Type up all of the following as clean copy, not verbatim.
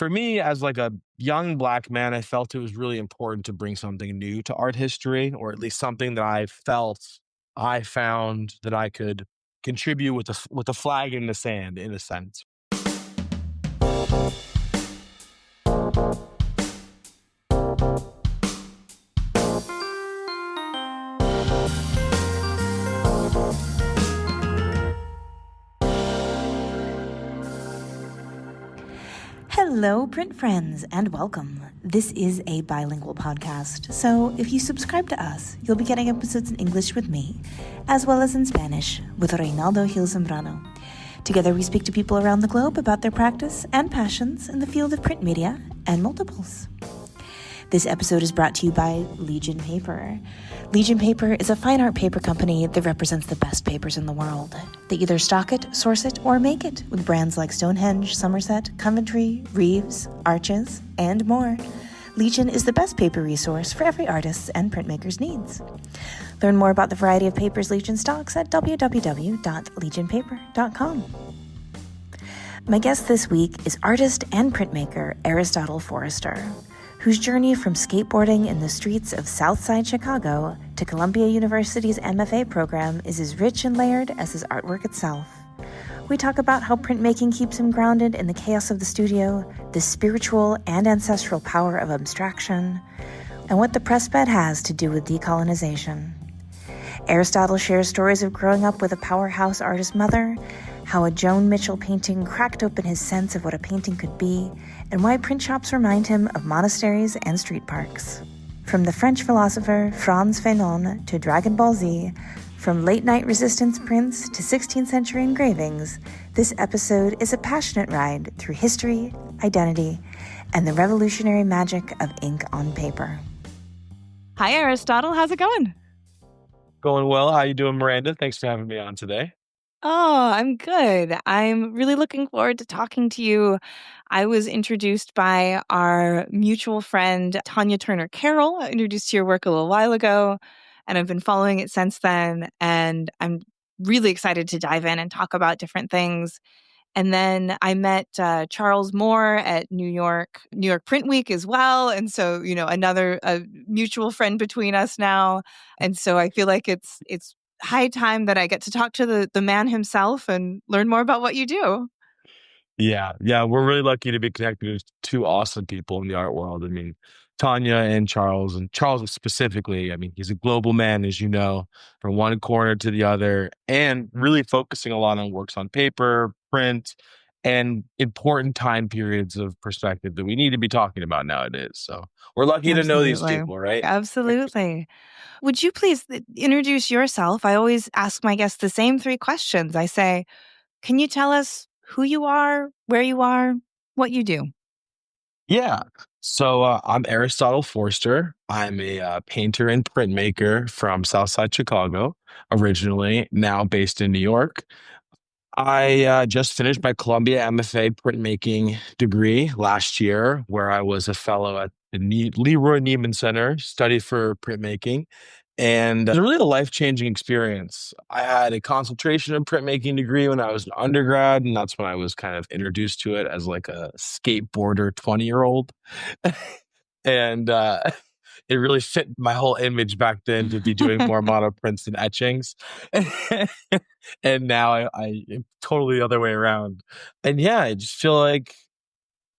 For me, as like a young Black man, I felt it was really important to bring something new to art history, or at least something that I found that I could contribute with a flag in the sand, in a sense. Hello, print friends, and welcome. This is a bilingual podcast, so if you subscribe to us, you'll be getting episodes in English with me, as well as in Spanish with Reynaldo Gil Zambrano. Together, we speak to people around the globe about their practice and passions in the field of print media and multiples. This episode is brought to you by Legion Paper. Legion Paper is a fine art paper company that represents the best papers in the world. They either stock it, source it, or make it with brands like Stonehenge, Somerset, Coventry, Reeves, Arches, and more. Legion is the best paper resource for every artist's and printmaker's needs. Learn more about the variety of papers Legion stocks at www.legionpaper.com. My guest this week is artist and printmaker Aristotle Forrester, whose journey from skateboarding in the streets of Southside Chicago to Columbia University's MFA program is as rich and layered as his artwork itself. We talk about how printmaking keeps him grounded in the chaos of the studio, the spiritual and ancestral power of abstraction, and what the press bed has to do with decolonization. Aristotle shares stories of growing up with a powerhouse artist mother, how a Joan Mitchell painting cracked open his sense of what a painting could be, and why print shops remind him of monasteries and street parks. From the French philosopher Frantz Fanon to Dragon Ball Z, from late-night resistance prints to 16th century engravings, this episode is a passionate ride through history, identity, and the revolutionary magic of ink on paper. Hi, Aristotle. How's it going? Going well. How you doing, Miranda? Thanks for having me on today. Oh, I'm good. I'm really looking forward to talking to you. I was introduced by our mutual friend, Tanya Turner Carroll. I introduced to your work a little while ago, and I've been following it since then. And I'm really excited to dive in and talk about different things. And then I met Charles Moore at New York Print Week as well. And so, another mutual friend between us now. And so I feel like it's high time that I get to talk to the man himself and learn more about what you do. Yeah, we're really lucky to be connected with two awesome people in the art world. I mean, Tanya and Charles specifically, I mean, he's a global man, as you know, from one corner to the other, and really focusing a lot on works on paper, print, and important time periods of perspective that we need to be talking about nowadays. So we're lucky to know these people, right? Absolutely. Would you please introduce yourself? I always ask my guests the same three questions. I say, can you tell us who you are, where you are, what you do? Yeah. So I'm Aristotle Forrester. I'm a painter and printmaker from Southside Chicago, originally, now based in New York. I just finished my Columbia MFA printmaking degree last year, where I was a fellow at the Leroy Neiman Center, studied for printmaking. And it was really a life-changing experience. I had a concentration in printmaking degree when I was an undergrad, and that's when I was kind of introduced to it as like a skateboarder 20-year-old. And it really fit my whole image back then to be doing more mono prints and etchings. And now I am totally the other way around. And yeah, I just feel like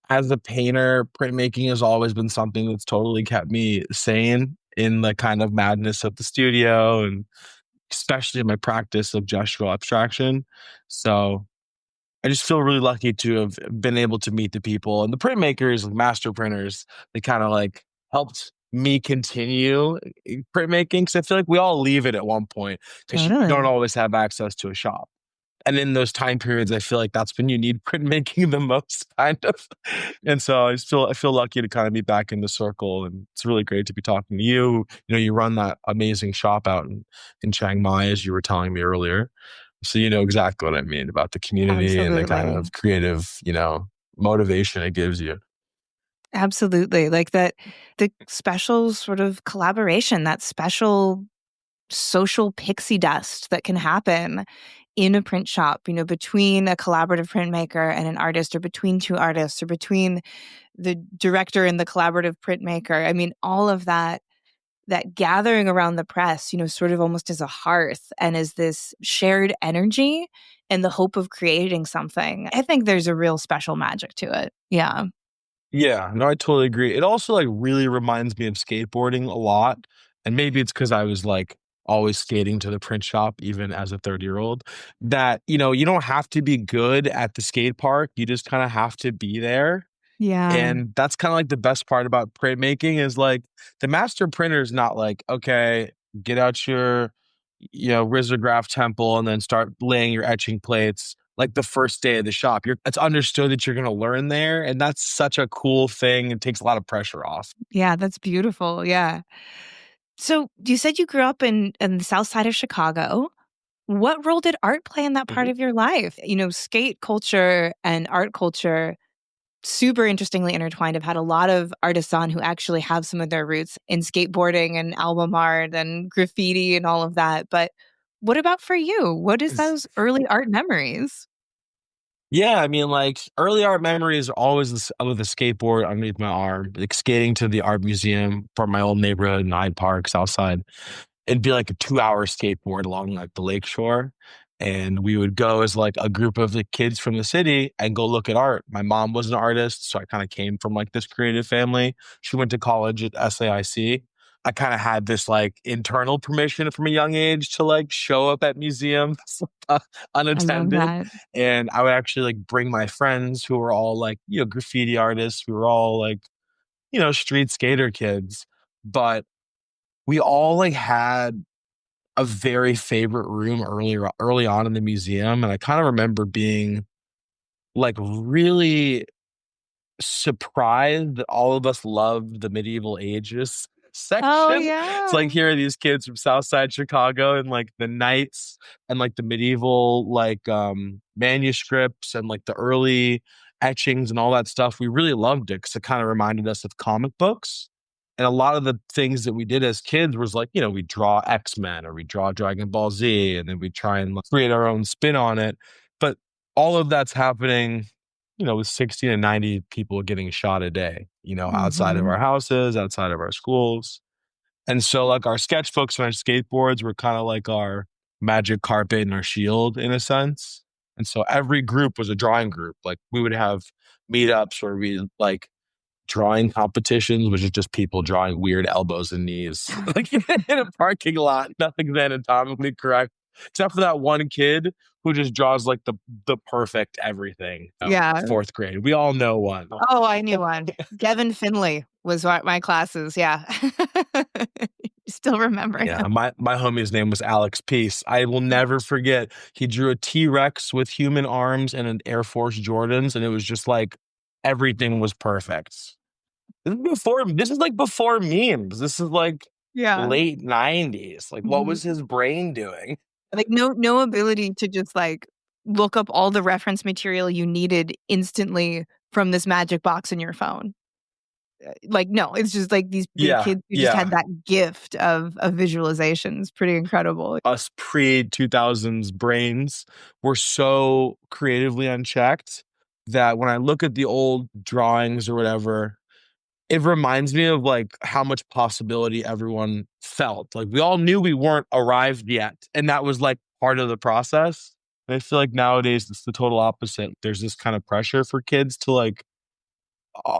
as a painter, printmaking has always been something that's totally kept me sane in the kind of madness of the studio, and especially in my practice of gestural abstraction. So I just feel really lucky to have been able to meet the people and the printmakers, like master printers, that kind of like helped me continue printmaking. Because I feel like we all leave it at one point because you Totally. don't always have access to a shop. And in those time periods, I feel like that's when you need printmaking the most, kind of. And so I feel lucky to kind of be back in the circle, and it's really great to be talking to you. You know, you run that amazing shop out in Chiang Mai, as you were telling me earlier. So you know exactly what I mean about the community and the kind of creative, motivation it gives you. Absolutely. Like that, the special sort of collaboration, that special social pixie dust that can happen in a print shop, between a collaborative printmaker and an artist, or between two artists, or between the director and the collaborative printmaker. I mean, all of that gathering around the press, sort of almost as a hearth and as this shared energy and the hope of creating something. I think there's a real special magic to it. Yeah. Yeah, no, I totally agree. It also like really reminds me of skateboarding a lot. And maybe it's because I was like always skating to the print shop, even as a 30-year-old, that, you don't have to be good at the skate park. You just kind of have to be there. Yeah. And that's kind of like the best part about printmaking is like the master printer is not like, okay, get out your, risograph temple and then start laying your etching plates like the first day of the shop. It's understood that you're going to learn there. And that's such a cool thing. It takes a lot of pressure off. Yeah, that's beautiful. Yeah. So you said you grew up in the south side of Chicago. What role did art play in that part Mhm. of your life? Skate culture and art culture, super interestingly intertwined. I've had a lot of artists on who actually have some of their roots in skateboarding and album art and graffiti and all of that. But what about for you? What is those early art memories? Yeah, I mean, like early art memories are always with a skateboard underneath my arm, like skating to the art museum from my old neighborhood in Hyde Park, Southside. It'd be like a 2-hour skateboard along like the lake shore. And we would go as like a group of the kids from the city and go look at art. My mom was an artist, so I kind of came from like this creative family. She went to college at SAIC. I kind of had this like internal permission from a young age to like show up at museums I love unattended. that. And I would actually like bring my friends who were all like, graffiti artists. We were all like, street skater kids. But we all like had a very favorite room early on in the museum, and I kind of remember being like really surprised that all of us loved the medieval ages Oh, section. It's yeah. like here are these kids from Southside Chicago and like the knights and like the medieval like manuscripts and like the early etchings and all that stuff. We really loved it because it kind of reminded us of comic books. And a lot of the things that we did as kids was like, we draw X-Men or we draw Dragon Ball Z and then we try and like, create our own spin on it. But all of that's happening with 60 to 90 people getting shot a day, outside of Mhm. our houses, outside of our schools. And so, like, our sketchbooks and our skateboards were kind of like our magic carpet and our shield in a sense. And so, every group was a drawing group. Like, we would have meetups where we like drawing competitions, which is just people drawing weird elbows and knees, like in a parking lot. Nothing's anatomically correct, except for that one kid who just draws like the perfect everything. Yeah. Fourth grade, we all know one. Oh, I knew one. Gavin Finley was my classes. Yeah. Still remember Yeah, him. my homie's name was Alex Peace. I will never forget. He drew a T-Rex with human arms and an Air Force Jordans, and it was just like everything was perfect. This is like before memes. This is like Yeah. late 90s. Like what was Mhm. his brain doing? Like, no ability to just, like, look up all the reference material you needed instantly from this magic box in your phone. Like, no, it's just, like, the Yeah, kids who just had yeah. that gift of visualization. It's pretty incredible. Us pre-2000s brains were so creatively unchecked that when I look at the old drawings or whatever, it reminds me of, like, how much possibility everyone felt. Like, we all knew we weren't arrived yet, and that was, like, part of the process. And I feel like nowadays it's the total opposite. There's this kind of pressure for kids to, like,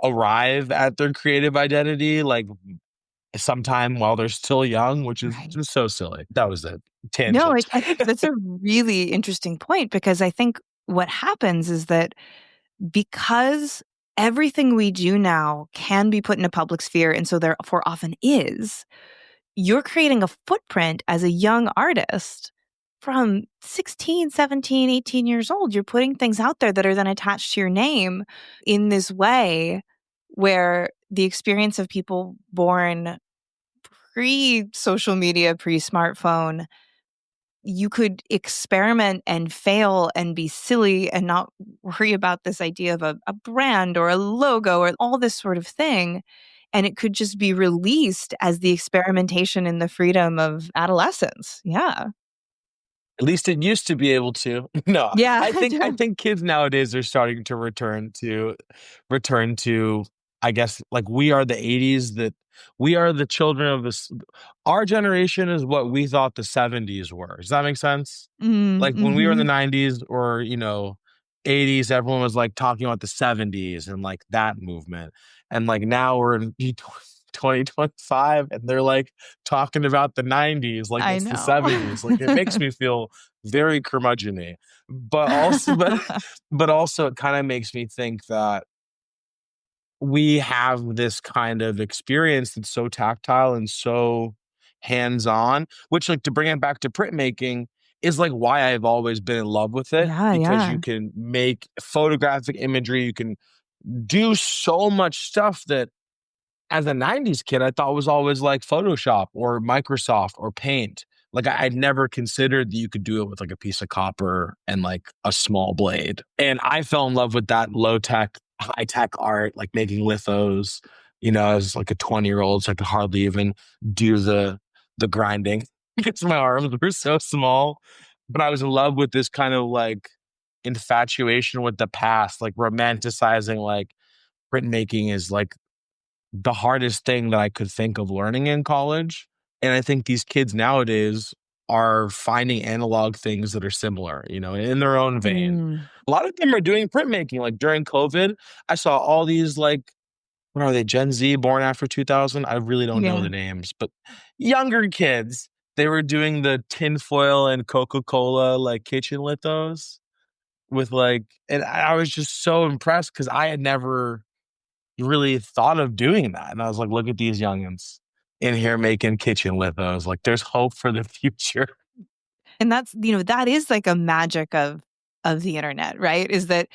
arrive at their creative identity, like, sometime while they're still young, which is Right. just so silly. That was it. No, Tangent. I think that's a really interesting point, because I think what happens is that because everything we do now can be put in a public sphere, and so therefore often is, you're creating a footprint as a young artist from 16, 17, 18 years old. You're putting things out there that are then attached to your name in this way, where the experience of people born pre social media, pre smartphone, you could experiment and fail and be silly and not worry about this idea of a brand or a logo or all this sort of thing. And it could just be released as the experimentation and the freedom of adolescence. Yeah. At least it used to be able to. No, Yeah. I think kids nowadays are starting to return to I guess like we are the 80s, that we are the children of this. Our generation is what we thought the 70s were. Does that make sense? Like when we were in the Mm-hmm. 90s or 80s, everyone was like talking about the 70s and like that movement. And like now we're in 2025 and they're like talking about the 90s like I it's the know. 70s. Like it makes me feel very curmudgeon-y. But also but also it kind of makes me think that we have this kind of experience that's so tactile and so hands-on, which like to bring it back to printmaking is like why I've always been in love with it, Yeah, because you yeah. can make photographic imagery, you can do so much stuff that as a 90s kid, I thought was always like Photoshop or Microsoft or Paint. Like I'd never considered that you could do it with like a piece of copper and like a small blade. And I fell in love with that low tech, high tech art, like making lithos, as like a 20-year-old. So I could hardly even do the grinding because my arms were so small. But I was in love with this kind of like infatuation with the past, like romanticizing like printmaking is like the hardest thing that I could think of learning in college. And I think these kids nowadays are finding analog things that are similar, in their own vein. Mm, A lot of them are doing printmaking. Like during COVID, I saw all these like, what are they, Gen Z born after 2000? I really don't know yeah. the names, but younger kids, they were doing the tinfoil and Coca-Cola like kitchen lithos with like, and I was just so impressed because I had never really thought of doing that. And I was like, look at these youngins in here making kitchen lithos. Like, there's hope for the future. And that's, that is like a magic of the internet, right? Is that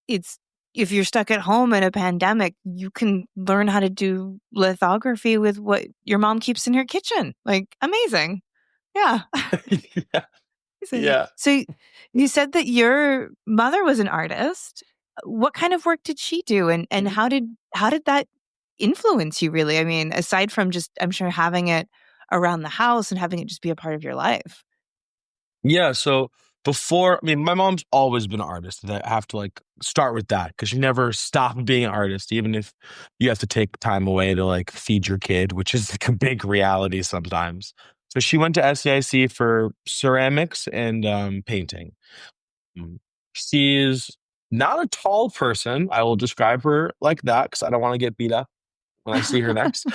it's if you're stuck at home in a pandemic, you can learn how to do lithography with what your mom keeps in her kitchen. Like amazing. Yeah. Yeah. Amazing. Yeah. So you said that your mother was an artist. What kind of work did she do and Mhm. how did that influence you really? I mean, aside from just I'm sure having it around the house and having it just be a part of your life. Yeah. So my mom's always been an artist. And I have to like start with that because she never stopped being an artist, even if you have to take time away to like feed your kid, which is like a big reality sometimes. So she went to SAIC for ceramics and painting. Mm. She's not a tall person. I will describe her like that because I don't want to get beat up when I see her next.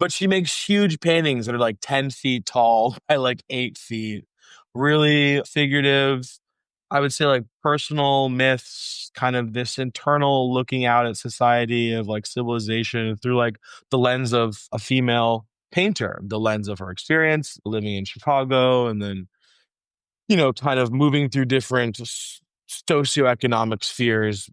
But she makes huge paintings that are like 10 feet tall by like 8 feet. Really figurative. I would say like personal myths, kind of this internal looking out at society of like civilization through like the lens of a female painter, the lens of her experience living in Chicago and then kind of moving through different socioeconomic spheres,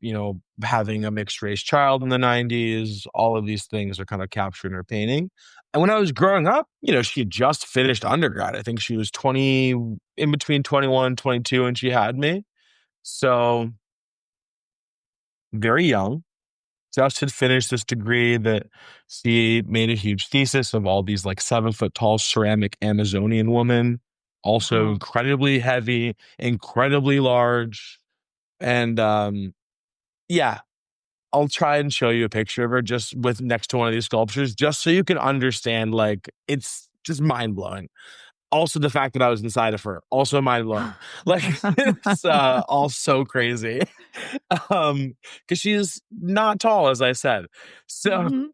having a mixed race child in the 90s, all of these things are kind of captured in her painting. And when I was growing up, she had just finished undergrad. I think she was 20, in between 21 and 22, and she had me. So very young, just had finished this degree that she made a huge thesis of all these like 7 foot tall ceramic Amazonian women, also Wow. incredibly heavy, incredibly large. And yeah, I'll try and show you a picture of her just with next to one of these sculptures, just so you can understand. Like, it's just mind blowing. Also, the fact that I was inside of her, also mind blowing. Like, it's all so crazy. Because she's not tall, as I said. So Mhm.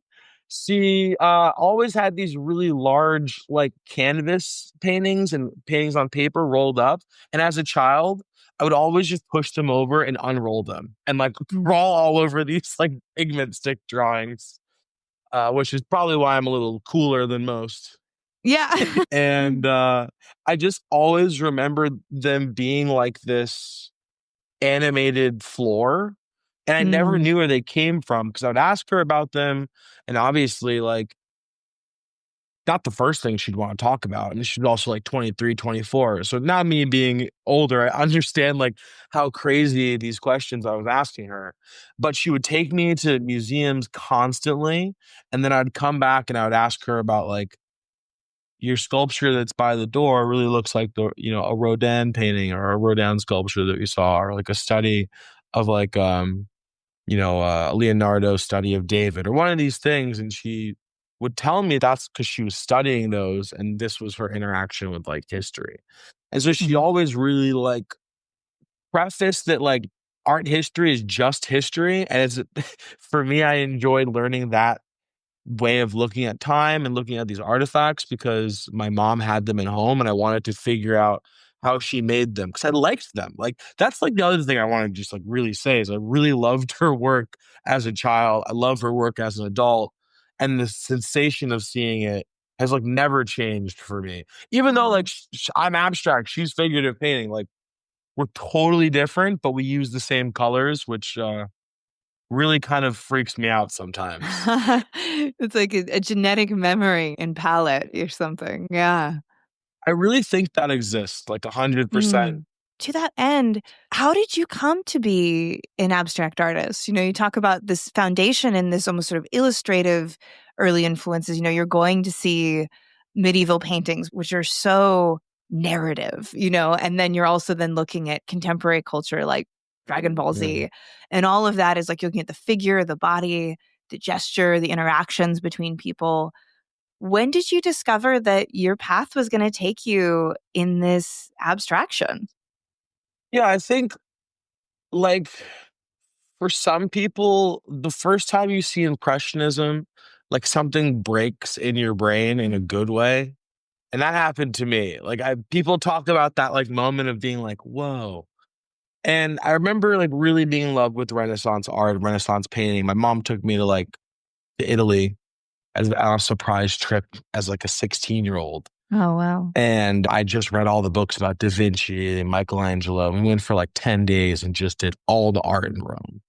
she always had these really large, like canvas paintings and paintings on paper rolled up. And as a child, I would always just push them over and unroll them and like crawl all over these like pigment stick drawings, which is probably why I'm a little cooler than most. Yeah. And I just always remembered them being like this animated floor. And I never Mm. knew where they came from because I would ask her about them. And obviously, like, not the first thing she'd want to talk about. And she's also like 23, 24. So now me being older, I understand like how crazy these questions I was asking her. But she would take me to museums constantly. And then I'd come back and I would ask her about like, your sculpture that's by the door really looks like a Rodin painting or a Rodin sculpture that we saw, or like a study of like Leonardo study of David or one of these things. And she would tell me that's because she was studying those and this was her interaction with like history. And so she Mhm. always really like prefaced that like art history is just history. And it's for me, I enjoyed learning that way of looking at time and looking at these artifacts because my mom had them at home and I wanted to figure out how she made them because I liked them. Like that's like the other thing I want to just like really say is I really loved her work as a child. I love her work as an adult. And the sensation of seeing it has like never changed for me. Even though like I'm abstract, she's figurative painting. Like we're totally different, but we use the same colors, which really kind of freaks me out sometimes. It's like a genetic memory and palette or something. Yeah. I really think that exists, like 100%. Mm. To that end, how did you come to be an abstract artist? You talk about this foundation and this almost sort of illustrative early influences. You're going to see medieval paintings, which are so narrative, and then you're also then looking at contemporary culture like Dragon Ball Yeah. Z. And all of that is like you're looking at the figure, the body, the gesture, the interactions between people. When did you discover that your path was going to take you in this abstraction? Yeah, I think like for some people, the first time you see impressionism, like something breaks in your brain in a good way. And that happened to me. Like people talk about that like moment of being like, whoa. And I remember like really being in love with Renaissance art, Renaissance painting. My mom took me to Italy as on a surprise trip as like a 16-year-old. Oh, wow. And I just read all the books about Da Vinci and Michelangelo. We went for like 10 days and just did all the art in Rome.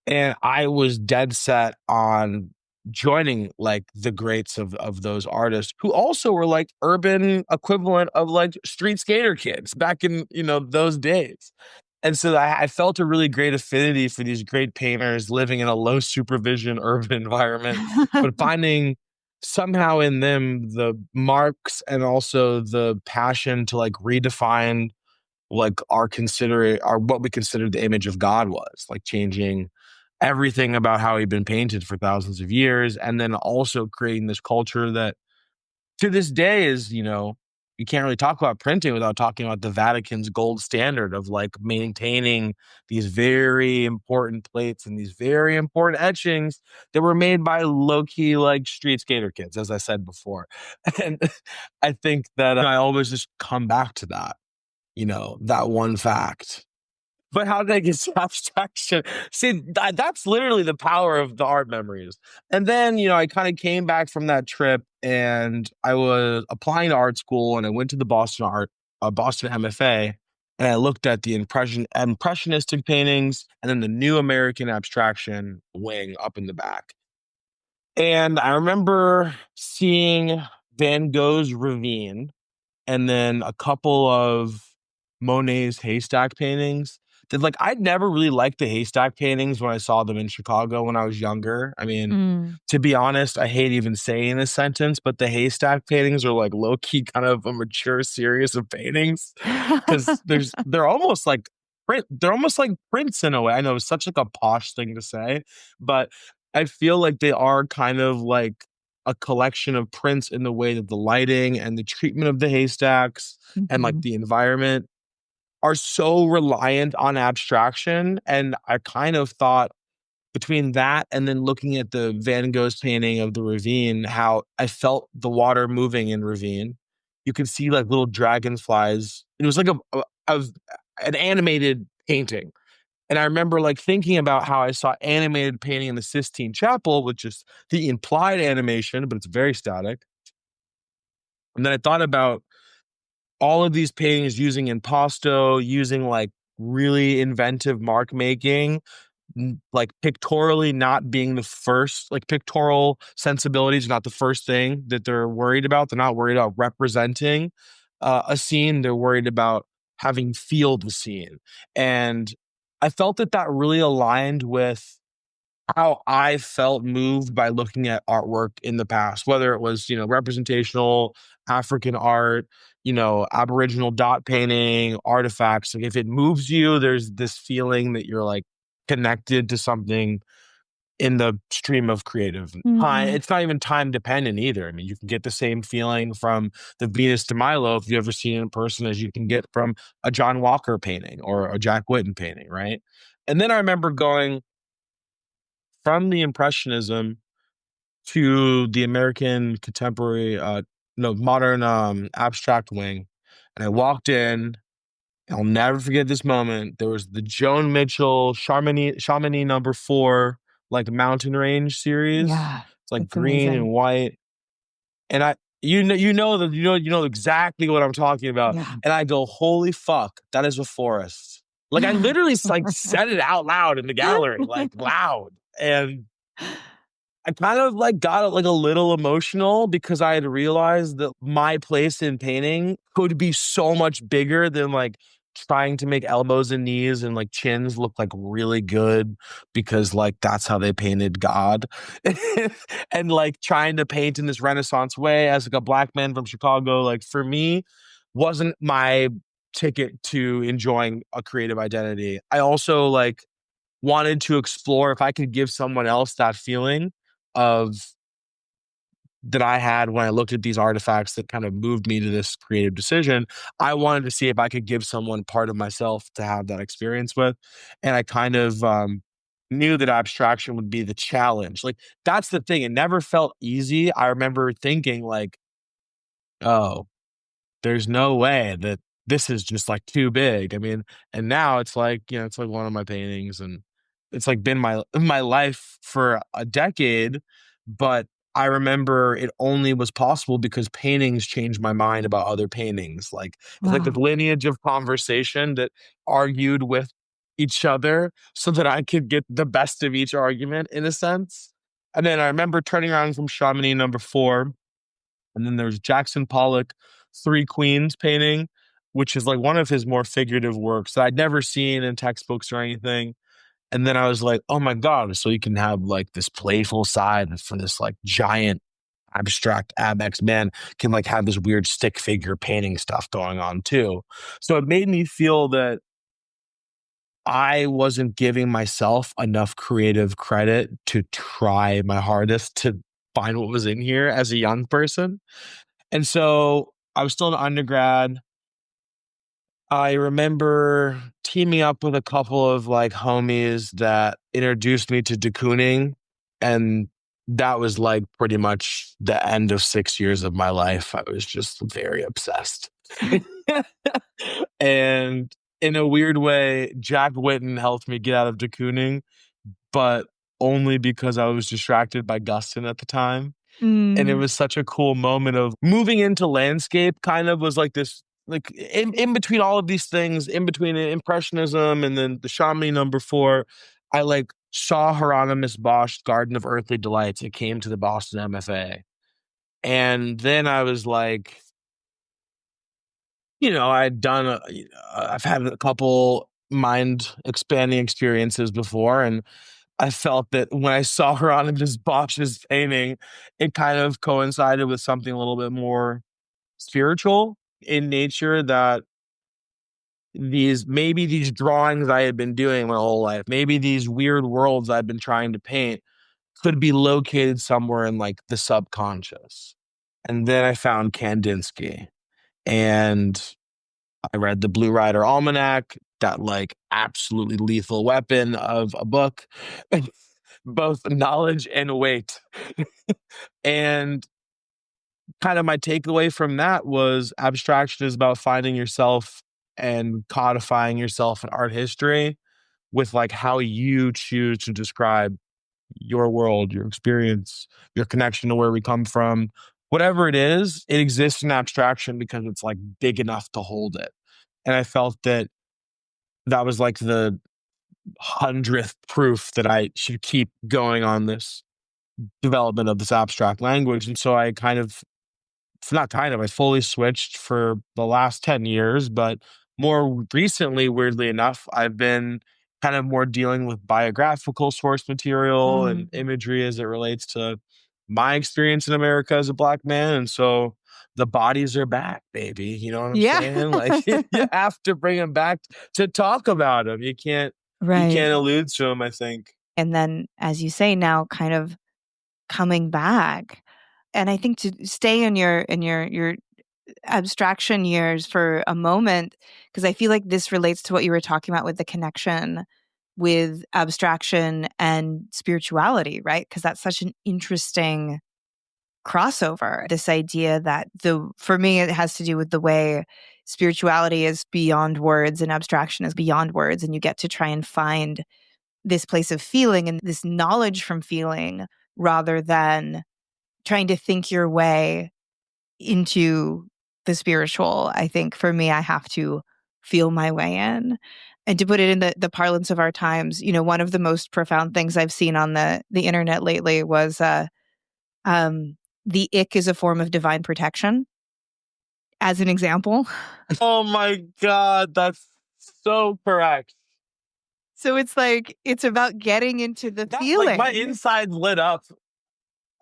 And I was dead set on joining like the greats of those artists who also were like urban equivalent of like street skater kids back in, those days. And so I felt a really great affinity for these great painters living in a low supervision urban environment, but finding somehow in them the marks and also the passion to like redefine like our what we considered the image of God was, like changing everything about how he'd been painted for thousands of years, and then also creating this culture that to this day is, you can't really talk about printing without talking about the Vatican's gold standard of like maintaining these very important plates and these very important etchings that were made by low key like street skater kids, as I said before. And I think that I always just come back to that, that one fact. But how did I get to abstraction? See, that's literally the power of the art memories. And then, I kind of came back from that trip and I was applying to art school and I went to the Boston MFA, and I looked at the impressionistic paintings and then the new American abstraction wing up in the back. And I remember seeing Van Gogh's Ravine and then a couple of Monet's haystack paintings that like I'd never really liked the haystack paintings when I saw them in Chicago when I was younger. I mean, Mm. to be honest, I hate even saying this sentence, but the haystack paintings are like low key kind of a mature series of paintings because they're almost like they're almost like prints in a way. I know it's such like a posh thing to say, but I feel like they are kind of like a collection of prints in the way that the lighting and the treatment of the haystacks and like Mhm. the environment are so reliant on abstraction. And I kind of thought between that and then looking at the Van Gogh's painting of the ravine, how I felt the water moving in ravine. You could see like little dragonflies. It was like an animated painting. And I remember like thinking about how I saw animated painting in the Sistine Chapel, which is the implied animation, but it's very static. And then I thought about all of these paintings using impasto, using like really inventive mark making, like pictorially not being the first, like pictorial sensibilities, not the first thing that they're worried about. They're not worried about representing a scene. They're worried about having feel the scene. And I felt that really aligned with how I felt moved by looking at artwork in the past, whether it was, representational African art, Aboriginal dot painting, artifacts. Like if it moves you, there's this feeling that you're like connected to something in the stream of creative time. Mm. It's not even time dependent either. I mean, you can get the same feeling from the Venus de Milo if you ever seen it in person as you can get from a John Walker painting or a Jack Whitten painting, right? And then I remember going from the Impressionism to the American contemporary, no, modern abstract wing. And I walked in. I'll never forget this moment. There was the Joan Mitchell Chamonix number 4, like mountain range series. Yeah, It's like it's green amazing. and white. And you know exactly what I'm talking about. Yeah. And I go, holy fuck, that is a forest. Like I literally like said it out loud in the gallery, like loud. And I kind of like got like a little emotional because I had realized that my place in painting could be so much bigger than like trying to make elbows and knees and like chins look like really good because like that's how they painted God. And like trying to paint in this Renaissance way as like a black man from Chicago, like for me, wasn't my ticket to enjoying a creative identity. I also like wanted to explore if I could give someone else that feeling of that I had when I looked at these artifacts that kind of moved me to this creative decision. I wanted to see if I could give someone part of myself to have that experience with. And I kind of knew that abstraction would be the challenge. Like, that's the thing. It never felt easy. I remember thinking, like, oh, there's no way that this is just like too big. I mean, and now it's like, it's like one of my paintings and it's like been my life for a decade, but I remember it only was possible because paintings changed my mind about other paintings. Like it's like Wow. the lineage of conversation that argued with each other so that I could get the best of each argument in a sense. And then I remember turning around from Chamonix number 4, and then there's Jackson Pollock, Three Queens painting, which is like one of his more figurative works that I'd never seen in textbooks or anything. And then I was like, oh my God, so you can have like this playful side for this like giant abstract abex man can like have this weird stick figure painting stuff going on too. So it made me feel that I wasn't giving myself enough creative credit to try my hardest to find what was in here as a young person. And so I was still an undergrad. I remember teaming up with a couple of like homies that introduced me to de Kooning, and that was like pretty much the end of 6 years of my life. I was just very obsessed. And in a weird way, Jack Whitten helped me get out of de Kooning, but only because I was distracted by Guston at the time. And it Mm. was such a cool moment of moving into landscape, kind of was like this, like in between all of these things, in between Impressionism and then the Chamonix number 4, I like saw Hieronymus Bosch's Garden of Earthly Delights. It came to the Boston MFA. And then I was like, I've had a couple mind expanding experiences before. And I felt that when I saw Hieronymus Bosch's painting, it kind of coincided with something a little bit more spiritual in nature, that these drawings I had been doing my whole life, maybe these weird worlds I've been trying to paint could be located somewhere in like the subconscious. And then I found Kandinsky and I read the Blue Rider Almanac, that like absolutely lethal weapon of a book, both knowledge and weight. And kind of my takeaway from that was abstraction is about finding yourself and codifying yourself in art history with like how you choose to describe your world, your experience, your connection to where we come from. Whatever it is, it exists in abstraction because it's like big enough to hold it. And I felt that that was like the 100th proof that I should keep going on this development of this abstract language. And so I kind of, not kind of, I fully switched for the last 10 years, but more recently, weirdly enough, I've been kind of more dealing with biographical source material and Mm. imagery as it relates to my experience in America as a black man. And so the bodies are back, baby. You know what I'm Yeah. saying? Like you have to bring them back to talk about them. You Right. can't allude to them, I think. And then, as you say, now kind of coming back. And I think to stay in your abstraction years for a moment, because I feel like this relates to what you were talking about with the connection with abstraction and spirituality, right? Because that's such an interesting crossover. This idea that for me, it has to do with the way spirituality is beyond words and abstraction is beyond words. And you get to try and find this place of feeling and this knowledge from feeling rather than trying to think your way into the spiritual. I think for me, I have to feel my way in. And to put it in the parlance of our times, one of the most profound things I've seen on the internet lately was um, the ick is a form of divine protection, as an example. Oh my God, that's so correct. So it's like, it's about getting into the That like my feeling. inside lit up.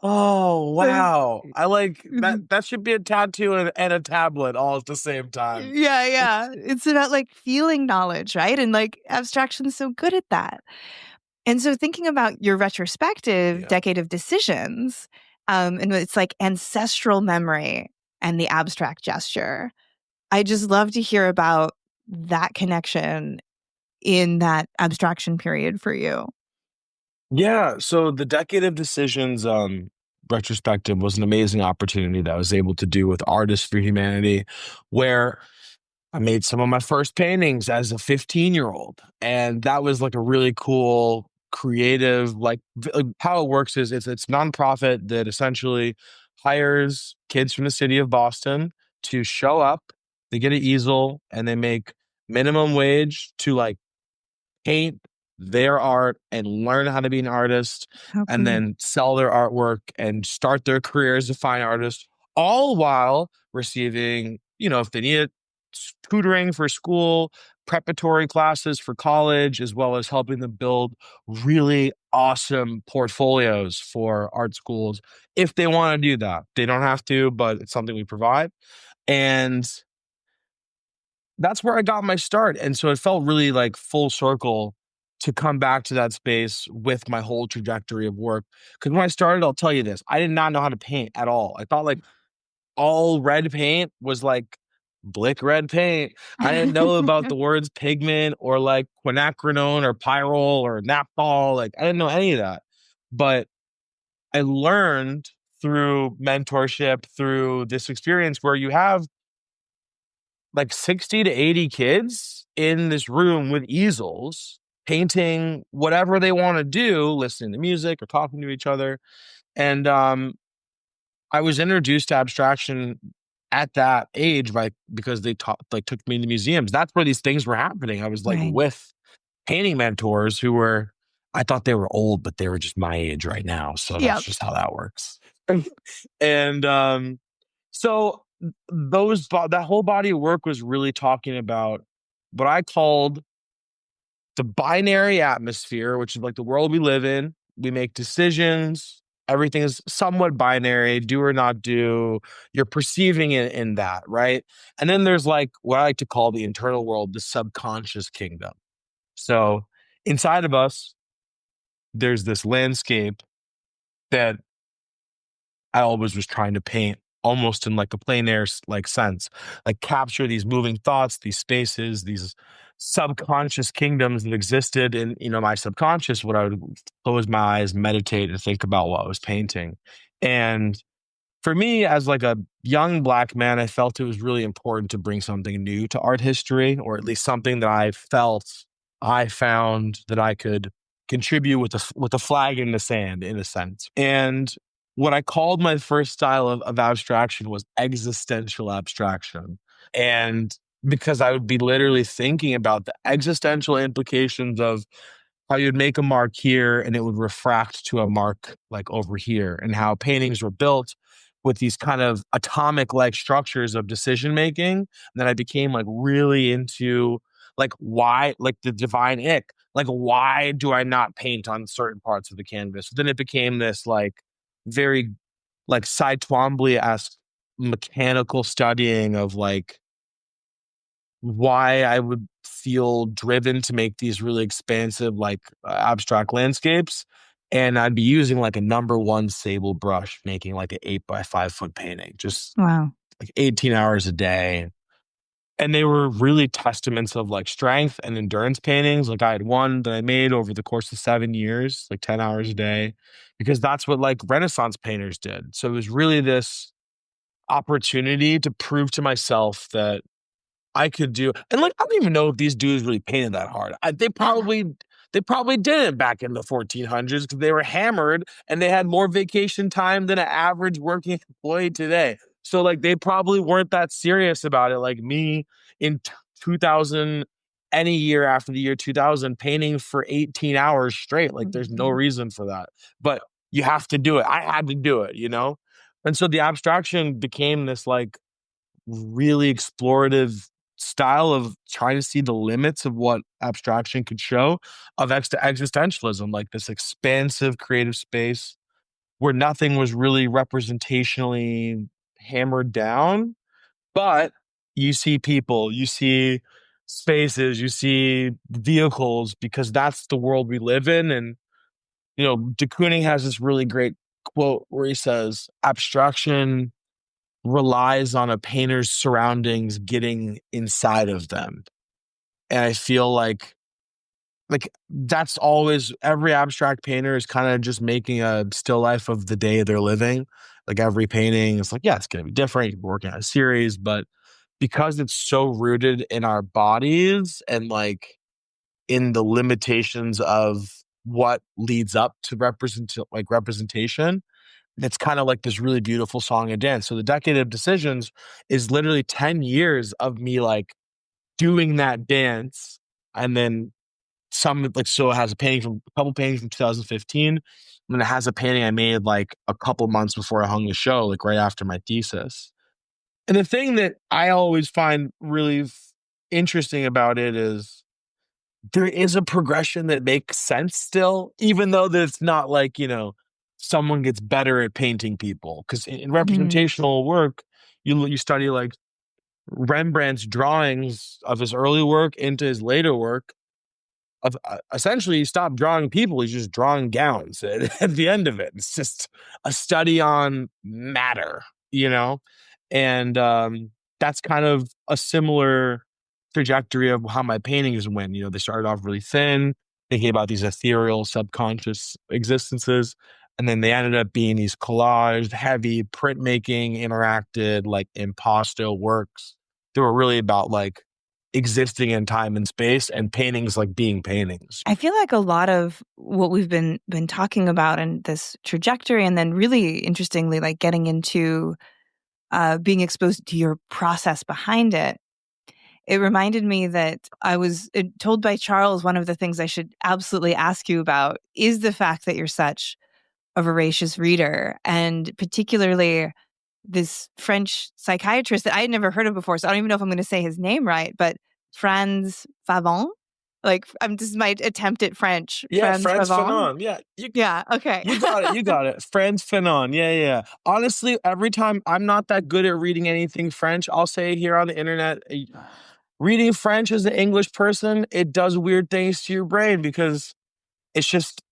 Oh wow. I like Mhm. that should be a tattoo and a tablet all at the same time. Yeah, yeah. It's about like feeling knowledge, right? And like abstraction's so good at that. And so thinking about your retrospective Yeah. decade of decisions, and it's like ancestral memory and the abstract gesture. I just love to hear about that connection in that abstraction period for you. Yeah, so the Decade of Decisions retrospective was an amazing opportunity that I was able to do with Artists for Humanity, where I made some of my first paintings as a 15-year-old. And that was like a really cool, creative, like how it works is it's nonprofit that essentially hires kids from the city of Boston to show up. They get an easel and they make minimum wage to like paint their art and learn how to be an artist How and cool. then sell their artwork and start their career as a fine artist, all while receiving, if they need tutoring for school, preparatory classes for college, as well as helping them build really awesome portfolios for art schools if they want to do that. They don't have to, but it's something we provide. And that's where I got my start. And so it felt really like full circle to come back to that space with my whole trajectory of work. Because when I started, I'll tell you this, I did not know how to paint at all. I thought like all red paint was like Blick red paint. I didn't know about the words pigment or like quinacridone or pyrrole or naphthol. Like I didn't know any of that. But I learned through mentorship, through this experience where you have like 60 to 80 kids in this room with easels painting whatever they want to do, listening to music or talking to each other. And I was introduced to abstraction at that age because they took me to museums. That's where these things were happening. I was like Right. with painting mentors who were, I thought they were old, but they were just my age right now. So that's Yep. just how that works. And so that whole body of work was really talking about what I called the binary atmosphere, which is like the world we live in. We make decisions. Everything is somewhat binary, do or not do. You're perceiving it in that, right? And then there's like what I like to call the internal world, the subconscious kingdom. So inside of us, there's this landscape that I always was trying to paint almost in like a plein air like sense, like capture these moving thoughts, these spaces, these subconscious kingdoms that existed in, my subconscious, what I would close my eyes, meditate and think about what I was painting. And for me, as like a young black man, I felt it was really important to bring something new to art history, or at least something that I found that I could contribute with a flag in the sand, in a sense. And what I called my first style of abstraction was existential abstraction. And because I would be literally thinking about the existential implications of how you'd make a mark here and it would refract to a mark like over here, and how paintings were built with these kind of atomic like structures of decision making. And then I became like really into like why, like the divine ick. Like, why do I not paint on certain parts of the canvas? Then it became this like very like Cy Twombly-esque mechanical studying of like why I would feel driven to make these really expansive, like abstract landscapes. And I'd be using like a number one sable brush, making like an 8 by 5 foot painting, just Wow. like 18 hours a day. And they were really testaments of like strength and endurance paintings. Like I had one that I made over the course of 7 years, like 10 hours a day, because that's what like Renaissance painters did. So it was really this opportunity to prove to myself that I could do. And like I don't even know if these dudes really painted that hard. They probably didn't back in the 1400s because they were hammered and they had more vacation time than an average working employee today. So like they probably weren't that serious about it like me in 2000, any year after the year 2000, painting for 18 hours straight. Like there's no reason for that. But you have to do it. I had to do it, you know? And so the abstraction became this like really explorative style of trying to see the limits of what abstraction could show, of existentialism, like this expansive creative space where nothing was really representationally hammered down, but you see people, you see spaces, you see vehicles, because that's the world we live in. And de Kooning has this really great quote where he says abstraction relies on a painter's surroundings getting inside of them. And I feel like that's always every abstract painter is kind of just making a still life of the day they're living. Like every painting is like, yeah, it's gonna be different. You're working on a series, but because it's so rooted in our bodies and like in the limitations of what leads up to representation, it's kind of like this really beautiful song and dance. So the Decade of Decisions is literally 10 years of me like doing that dance. And then so it has a couple paintings from 2015. And then it has a painting I made like a couple months before I hung the show, like right after my thesis. And the thing that I always find really interesting about it is there is a progression that makes sense still, even though that it's not like, someone gets better at painting people. Because in Mhm. representational work, you study like Rembrandt's drawings of his early work into his later work. Essentially, he stopped drawing people; he's just drawing gowns at the end of it. It's just a study on matter, you know, and that's kind of a similar trajectory of how my paintings went. They started off really thin, thinking about these ethereal, subconscious existences, and then they ended up being these collaged, heavy printmaking, interacted, like impasto works. They were really about like existing in time and space, and paintings like being paintings. I feel like a lot of what we've been talking about and this trajectory, and then really interestingly, like getting into being exposed to your process behind it. It reminded me that I was told by Charles, one of the things I should absolutely ask you about is the fact that you're such a voracious reader, and particularly this French psychiatrist that I had never heard of before. So I don't even know if I'm going to say his name right, but Frantz Fanon. Like, this is my attempt at French. Yeah, Frantz Frantz Fanon. Fanon. Yeah, you Yeah. Okay. you got it. You got it. Frantz Fanon. Yeah, yeah. Honestly, every time I'm not that good at reading anything French, I'll say here on the internet, reading French as an English person, it does weird things to your brain because it's just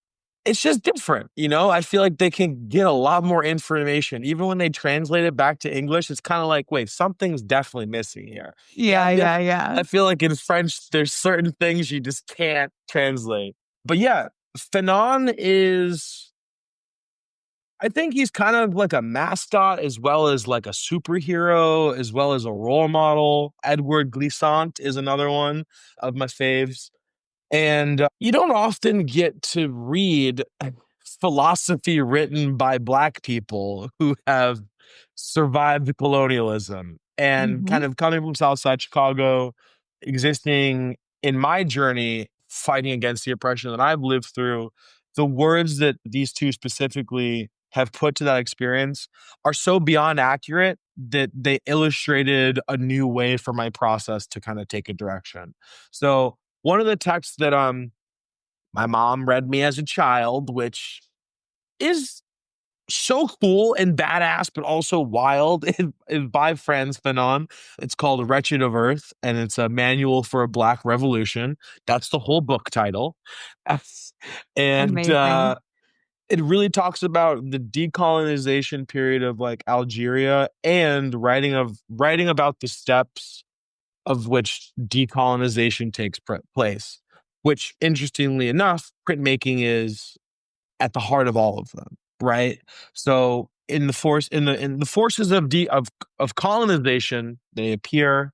it's just different, I feel like they can get a lot more information. Even when they translate it back to English, it's kind of like, wait, something's definitely missing here. Yeah, Yeah. yeah. Yeah. Yeah. I feel like in French, there's certain things you just can't translate. But yeah, Fanon is, I think he's kind of like a mascot as well as like a superhero, as well as a role model. Edward Glissant is another one of my faves. And you don't often get to read philosophy written by Black people who have survived colonialism and Hmm. kind of coming from Southside Chicago, existing in my journey, fighting against the oppression that I've lived through. The words that these two specifically have put to that experience are so beyond accurate that they illustrated a new way for my process to kind of take a direction. So one of the texts that My mom read me as a child, which is so cool and badass, but also wild. It by Frantz Fanon. It's called Wretched of Earth, and it's a manual for a Black revolution. That's the whole book title. And Amazing. it really talks about the decolonization period of like Algeria and writing about the steps of which decolonization takes place, which interestingly enough, printmaking is at the heart of all of them, right? So in the forces of colonization, they appear,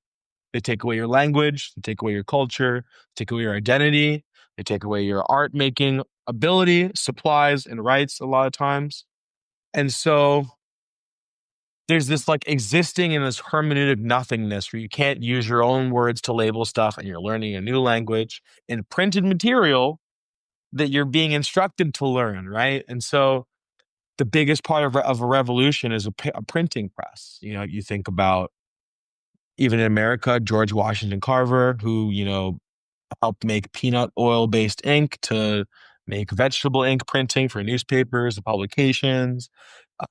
they take away your language, they take away your culture, take away your identity, they take away your art making ability, supplies, and rights a lot of times. And so there's this like existing in this hermeneutic nothingness where you can't use your own words to label stuff and you're learning a new language in printed material that you're being instructed to learn, right? And so the biggest part of a revolution is a printing press. You know, you think about even in America, George Washington Carver, who, helped make peanut oil based ink to make vegetable ink printing for newspapers and publications.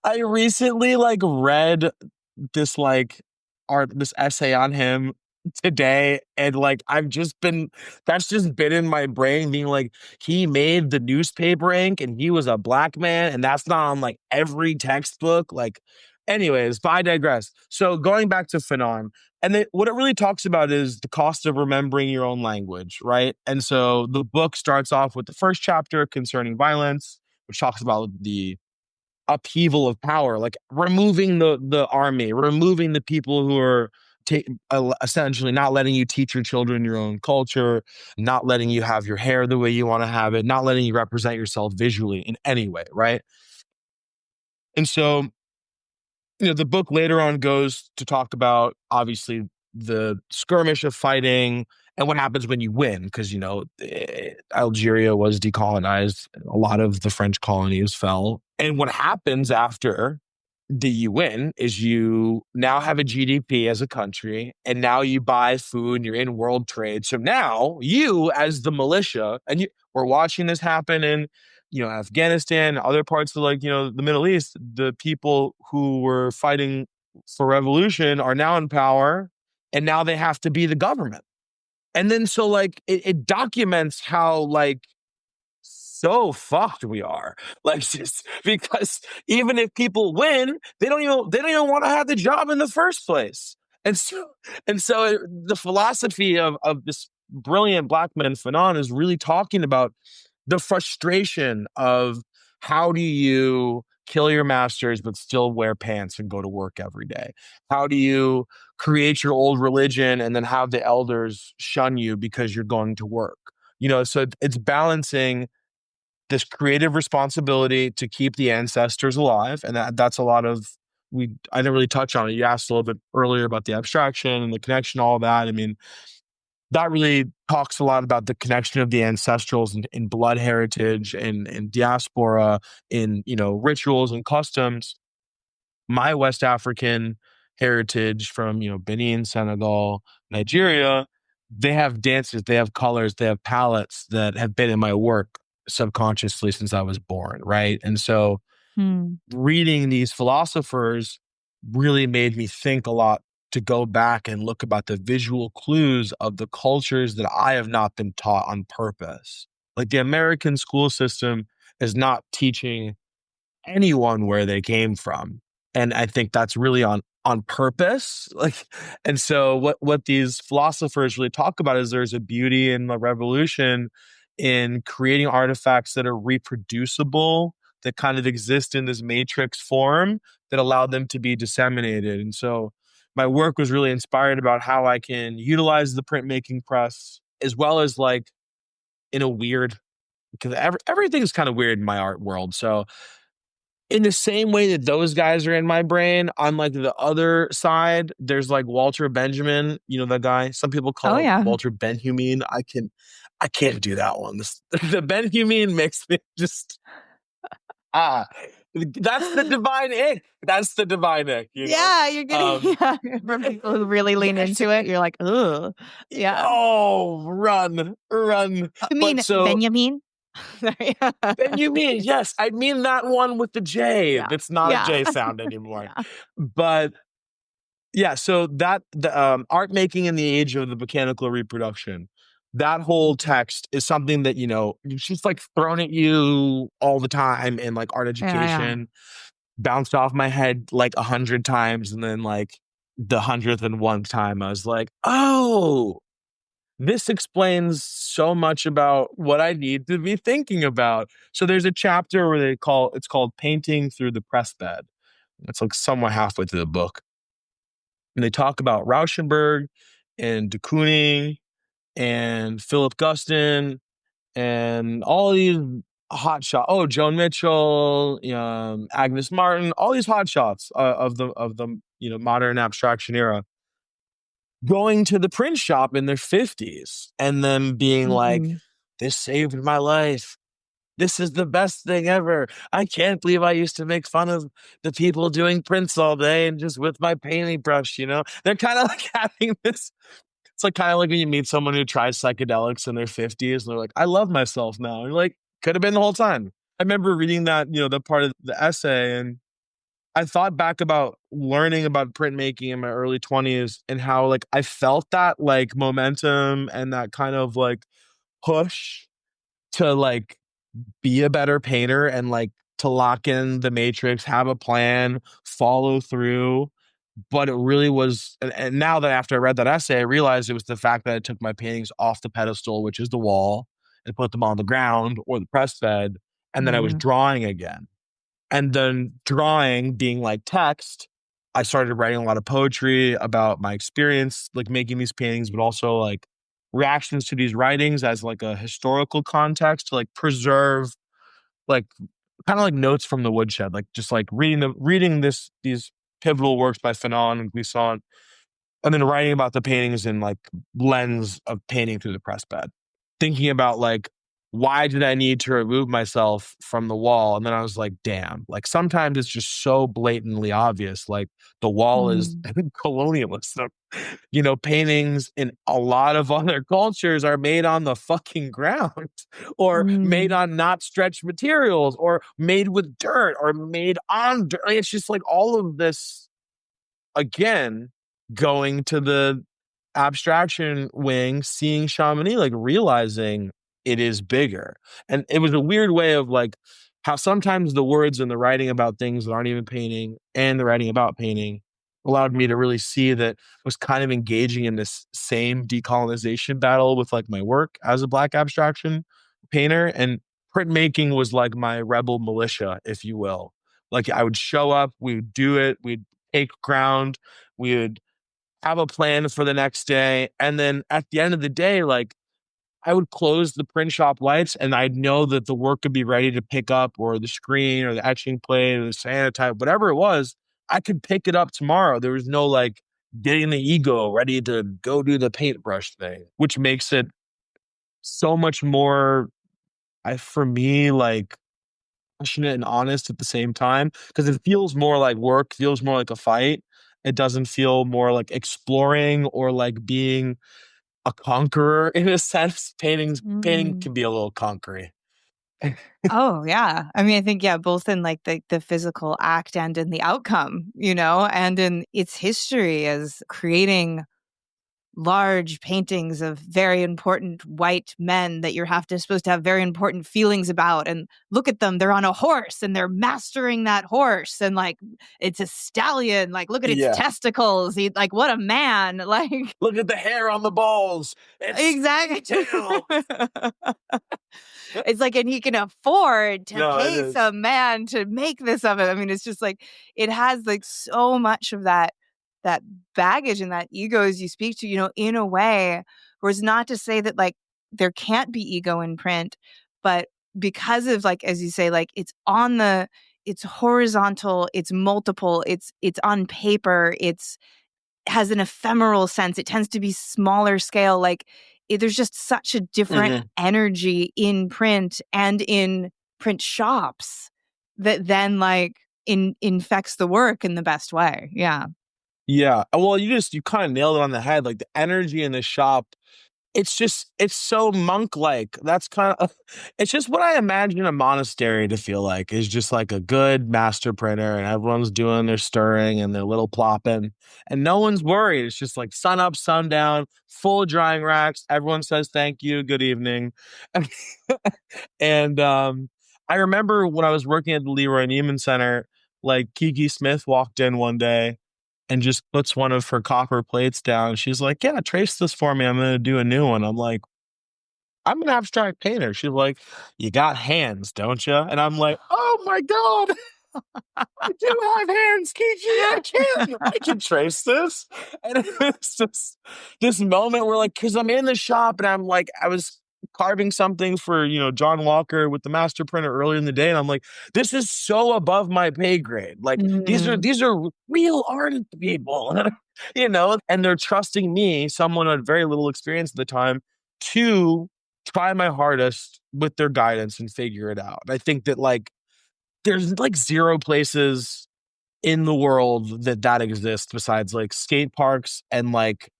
I recently like read this like this essay on him today, and like I've just been that's just been in my brain being like he made the newspaper ink and he was a Black man, and that's not on like every textbook. Like anyways, but I digress. So going back to Fanon, and what it really talks about is the cost of remembering your own language, right? And so the book starts off with the first chapter concerning violence, which talks about the upheaval of power, like removing the army, removing the people who are essentially not letting you teach your children your own culture, not letting you have your hair the way you want to have it, not letting you represent yourself visually in any way, right? And so, the book later on goes to talk about obviously the skirmish of fighting and what happens when you win, because Algeria was decolonized, a lot of the French colonies fell, and what happens after the UN is you now have a GDP as a country, and now you buy food and you're in world trade. So now you, as the militia, and we're watching this happen in, Afghanistan, other parts of the Middle East. The people who were fighting for revolution are now in power, and now they have to be the government. And then so like it documents how like so fucked we are. Like just because even if people win, they don't even want to have the job in the first place. And so the philosophy of this brilliant Black man Fanon is really talking about the frustration of how do you kill your masters but still wear pants and go to work every day? How do you create your old religion and then have the elders shun you because you're going to work? So it's balancing this creative responsibility to keep the ancestors alive. And that's a lot of I didn't really touch on it. You asked a little bit earlier about the abstraction and the connection, all of that. I mean, that really talks a lot about the connection of the ancestrals in blood heritage and diaspora, in, rituals and customs. My West African heritage from, Benin, Senegal, Nigeria, they have dances, they have colors, they have palettes that have been in my work subconsciously since I was born, right? And so reading these philosophers really made me think a lot to go back and look about the visual clues of the cultures that I have not been taught on purpose. Like the American school system is not teaching anyone where they came from. And I think that's really on purpose. Like, and so what these philosophers really talk about is there's a beauty in the revolution in creating artifacts that are reproducible, that kind of exist in this matrix form that allow them to be disseminated. And so my work was really inspired about how I can utilize the printmaking press as well as like in a weird, because everything is kind of weird in my art world. So in the same way that those guys are in my brain, on like the other side, there's like Walter Benjamin, that guy. Some people Oh, call him yeah. Walter Benjamin. I can't do that one. The Benjamin makes me just that's the divine ick. That's the divine ick. Yeah, you're getting for people who really lean into it, you're like, ugh. Yeah. Oh, run. You But mean so Benjamin? Then you mean, yes, I mean that one with the J. Yeah. That's not a Yeah. J sound anymore. Yeah. But yeah, so that the art making in the age of the mechanical reproduction, that whole text is something that, it's just like thrown at you all the time in like art Yeah. Yeah. education, bounced off my head like 100 times. And then like the 101st time, I was like, oh, this explains so much about what I need to be thinking about. So there's a chapter where it's called Painting Through the Press Bed. It's like somewhere halfway through the book. And they talk about Rauschenberg and de Kooning and Philip Guston and all these hot shots. Oh, Joan Mitchell, Agnes Martin, all these hot shots of the modern abstraction era going to the print shop in their 50s and then being like, Mhm. this saved my life. This is the best thing ever. I can't believe I used to make fun of the people doing prints all day and just with my painting brush, They're kind of like having this. It's like kind of like when you meet someone who tries psychedelics in their 50s and they're like, I love myself now. And you're like, could have been the whole time. I remember reading that part of the essay, and I thought back about learning about printmaking in my early 20s and how like I felt that like momentum and that kind of like push to like be a better painter and like to lock in the matrix, have a plan, follow through. But it really was, and now that after I read that essay, I realized it was the fact that I took my paintings off the pedestal, which is the wall, and put them on the ground or the press bed, and then I was Mhm. drawing again. And then drawing being like text, I started writing a lot of poetry about my experience, like making these paintings, but also like reactions to these writings as like a historical context to like preserve, like kind of like notes from the woodshed, like just like reading these pivotal works by Fanon and Guisson, and then writing about the paintings in like lens of painting through the press bed, thinking about like why did I need to remove myself from the wall? And then I was like, damn, like sometimes it's just so blatantly obvious. Like the wall is Mhm. colonialism. Paintings in a lot of other cultures are made on the fucking ground or made Mm. on not stretched materials or made with dirt or made on dirt. It's just like all of this again, going to the abstraction wing, seeing Chamonix, like realizing it is bigger. And it was a weird way of like how sometimes the words and the writing about things that aren't even painting and the writing about painting allowed me to really see that I was kind of engaging in this same decolonization battle with like my work as a Black abstraction painter. And printmaking was like my rebel militia, if you will. Like I would show up, we would do it, we'd take ground. We would have a plan for the next day. And then at the end of the day, like I would close the print shop lights and I'd know that the work could be ready to pick up, or the screen or the etching plate or the cyanotype, whatever it was, I could pick it up tomorrow. There was no like getting the ego ready to go do the paintbrush thing, which makes it so much more, for me, like passionate and honest at the same time, because it feels more like work, feels more like a fight. It doesn't feel more like exploring or like being a conqueror in a sense. Painting Mm. can be a little conquering. Oh, yeah. I mean, I think, yeah, both in like the physical act and in the outcome, and in its history as creating large paintings of very important white men that supposed to have very important feelings about. And look at them, they're on a horse and they're mastering that horse. And like, it's a stallion. Like, look at its Yeah. testicles. Like, what a man. Like, Look at the hair on the balls. It's exactly. detailed. It's like, and he can afford to No, it pay is. some man to make this of it. I mean, it's just like it has like so much of that baggage and that ego as you speak to, in a way, where it's not to say that like there can't be ego in print, but because of like, as you say, like it's horizontal, it's multiple, it's on paper, it's has an ephemeral sense. It tends to be smaller scale. Like there's just such a different Mhm. energy in print and in print shops that then like infects the work in the best way. Yeah. Yeah. Well, you kind of nailed it on the head. Like the energy in the shop it's so monk-like. That's kind of it's just what I imagine a monastery to feel like, is just like a good master printer, and everyone's doing their stirring and their little plopping, and no one's worried. It's just like sun up, sun down, full drying racks. Everyone says thank you, good evening. And I remember when I was working at the Leroy Neiman Center, like Kiki Smith walked in one day and just puts one of her copper plates down. She's like, "Yeah, trace this for me. I'm going to do a new one." I'm like, "I'm an abstract painter." She's like, "You got hands, don't you?" And I'm like, "Oh my God, I do have hands, Kiki. I can trace this." And it's just this moment where, like, because I'm in the shop and I'm like, I was carving something for, John Walker with the master printer earlier in the day, and I'm like, this is so above my pay grade. Like, Mm. these are real art people, and they're trusting me, someone who had very little experience at the time, to try my hardest with their guidance and figure it out. I think that, like, there's like zero places in the world that exists besides like skate parks and like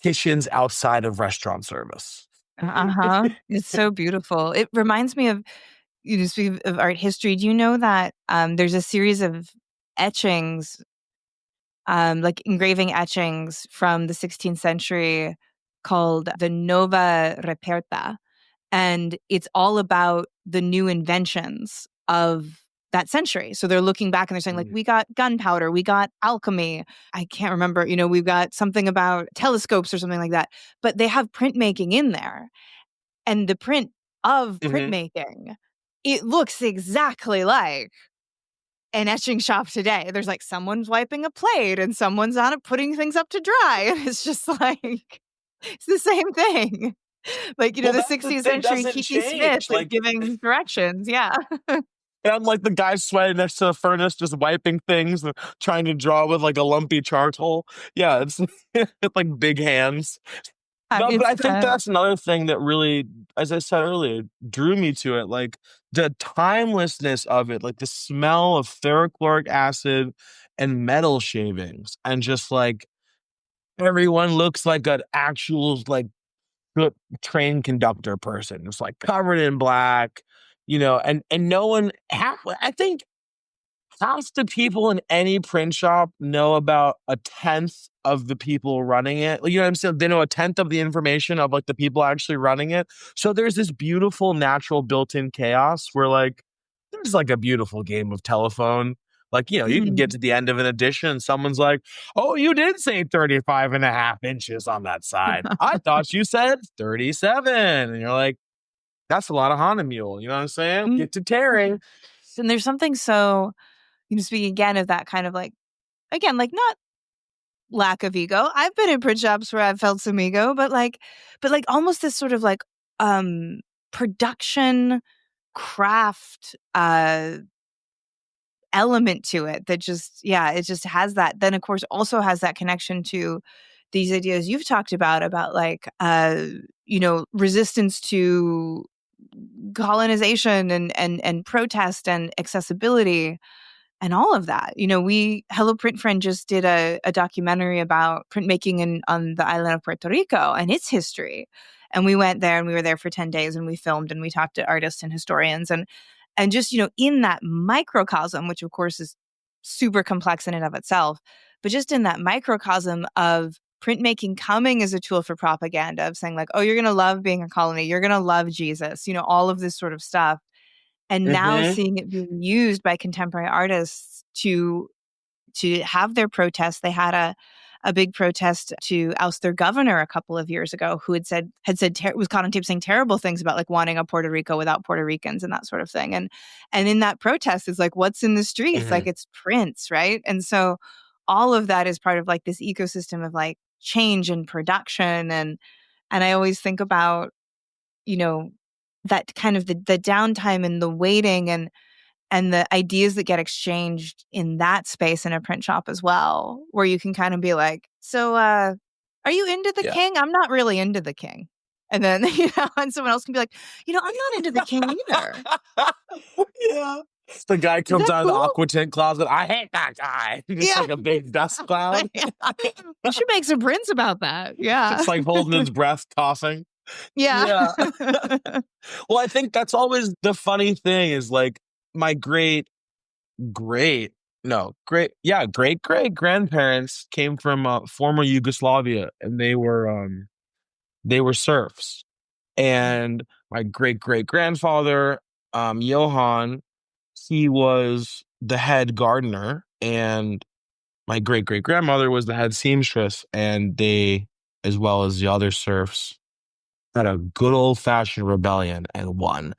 kitchens outside of restaurant service. Uh-huh. It's so beautiful. It reminds me of, speak of art history. Do you know that there's a series of etchings, like engraving etchings from the 16th century called the Nova Reperta? And it's all about the new inventions of that century. So they're looking back and they're saying, like, we got gunpowder, we got alchemy. I can't remember, we've got something about telescopes or something like that. But they have printmaking in there. And the print of Mm-hmm. printmaking, it looks exactly like an etching shop today. There's like someone's wiping a plate and someone's on it putting things up to dry. And it's just like, it's the same thing. Like, Well, the that's the 16th thing, century doesn't Kiki Smith change. is Like, giving directions. Yeah. and I'm like the guy sweating next to the furnace, just wiping things, trying to draw with like a lumpy charcoal. Yeah, it's, it's like big hands. No, but It's I think that's another thing that really, as I said earlier, drew me to it. Like the timelessness of it, like the smell of therachloric acid and metal shavings, and just like everyone looks like an actual like good train conductor person. It's like covered in black, and no one half. I think half the people in any print shop know about a tenth of the people running it. You know what I'm saying? They know a tenth of the information of like the people actually running it. So there's this beautiful natural built-in chaos where like there's like a beautiful game of telephone. Like, you can get mm, to the end of an edition and someone's like, "Oh, you did say 35.5 inches on that side. I thought you said 37." And you're like, "That's a lot of Honda Mule." You know what I'm saying? mm. Get to tearing. And there's something so, speaking again of that kind of like, again, like not lack of ego. I've been in print shops where I've felt some ego, but like almost this sort of like production craft element to it that just, yeah, it just has that. Then of course also has that connection to these ideas you've talked about like resistance to colonization and protest and accessibility and all of that. We Hello Print Friend just did a documentary about printmaking on the island of Puerto Rico and its history. And we went there and we were there for 10 days and we filmed and we talked to artists and historians and just, in that microcosm, which of course is super complex in and of itself, but just in that microcosm of printmaking coming as a tool for propaganda, of saying like, oh, you're going to love being a colony, you're going to love Jesus, all of this sort of stuff. And now Mm-hmm. seeing it being used by contemporary artists to have their protests. They had a big protest to oust their governor a couple of years ago, who was caught on tape saying terrible things about like wanting a Puerto Rico without Puerto Ricans and that sort of thing. And in that protest is like, what's in the streets? Mm-hmm. Like it's prints, right? And so all of that is part of like this ecosystem of like change and production. And I always think about, you know, that kind of the downtime and the waiting and the ideas that get exchanged in that space in a print shop as well, where you can kind of be like, so are you into the Yeah. king? I'm not really into the king. And then, and someone else can be like, I'm not into the king either. Yeah. The guy Is comes that out of the cool? aqua tint closet. I hate that guy. Just Yeah. like a big dust cloud. We should make some prints about that. Yeah. Just like holding his breath, coughing. Yeah. Yeah. Well, I think that's always the funny thing is like my great, no, great great grandparents came from former Yugoslavia, and they were serfs. And my great great grandfather, Johann, he was the head gardener, and my great great grandmother was the head seamstress, and they, as well as the other serfs, had a good old fashioned rebellion and won.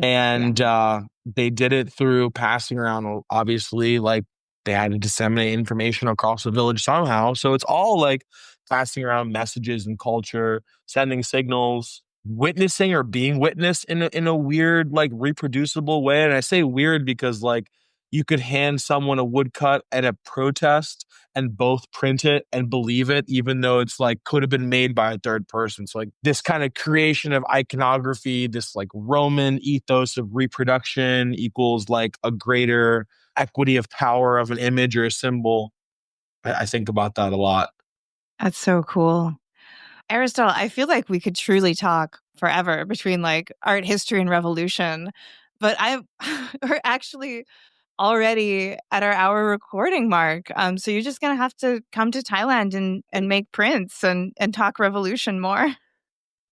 Yeah. And they did it through passing around, obviously, like they had to disseminate information across the village somehow. So it's all like passing around messages and culture, sending signals, witnessing or being witnessed in a weird, like reproducible way. And I say weird because like you could hand someone a woodcut at a protest and both print it and believe it, even though it's like could have been made by a third person. So like this kind of creation of iconography, this like Roman ethos of reproduction equals like a greater equity of power of an image or a symbol. I think about that a lot. That's so cool. Aristotle, I feel like we could truly talk forever between like art history and revolution, but we're actually already at our hour recording mark. So you're just gonna have to come to Thailand and make prints and talk revolution more.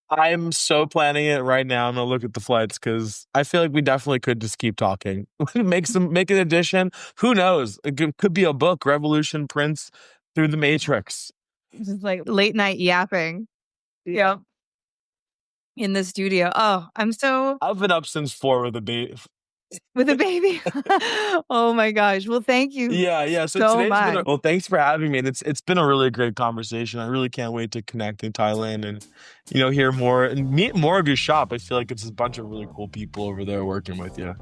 I'm so planning it right now. I'm gonna look at the flights because I feel like we definitely could just keep talking. Make an edition. Who knows? It could be a book, Revolution Prints Through the Matrix. Just like late night yapping. Yep. In the studio. Oh, I'm so I've been up since 4 with a baby. with a baby. Oh my gosh. Well, thank you Yeah. So so today's been much. well, thanks for having me. And it's been a really great conversation. I really can't wait to connect in Thailand and hear more and meet more of your shop. I feel like it's a bunch of really cool people over there working with you.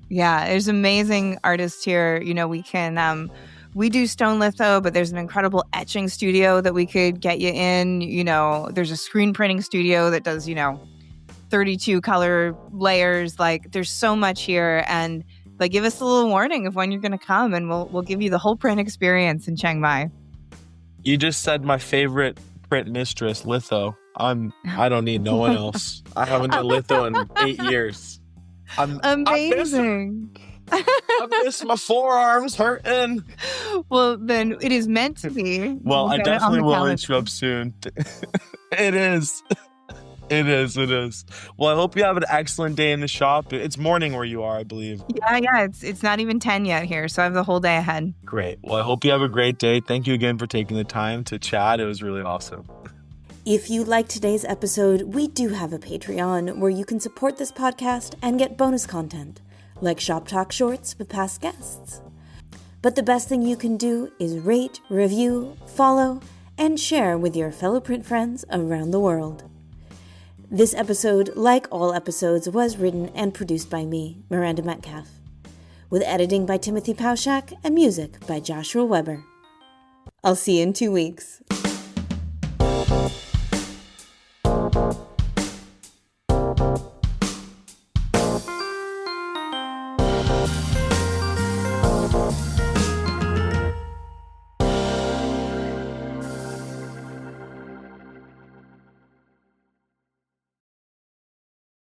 Yeah, there's amazing artists here. We do stone litho, but there's an incredible etching studio that we could get you in. There's a screen printing studio that does, 32 color layers. Like there's so much here, and like give us a little warning of when you're going to come, and we'll give you the whole print experience in Chiang Mai. You just said my favorite print mistress, litho. I don't need no one else. I haven't done litho in 8 years. Amazing. I miss my forearms hurting. Well, then it is meant to be. Well, I We'll get it on definitely the will calendar. hit you up soon. It is. It is. Well, I hope you have an excellent day in the shop. It's morning where you are, I believe. Yeah. It's not even 10 yet here, so I have the whole day ahead. Great. Well, I hope you have a great day. Thank you again for taking the time to chat. It was really awesome. If you liked today's episode, we do have a Patreon where you can support this podcast and get bonus content, like Shop Talk shorts with past guests. But the best thing you can do is rate, review, follow, and share with your fellow print friends around the world. This episode, like all episodes, was written and produced by me, Miranda Metcalf, with editing by Timothy Pauschak and music by Joshua Weber. I'll see you in 2 weeks.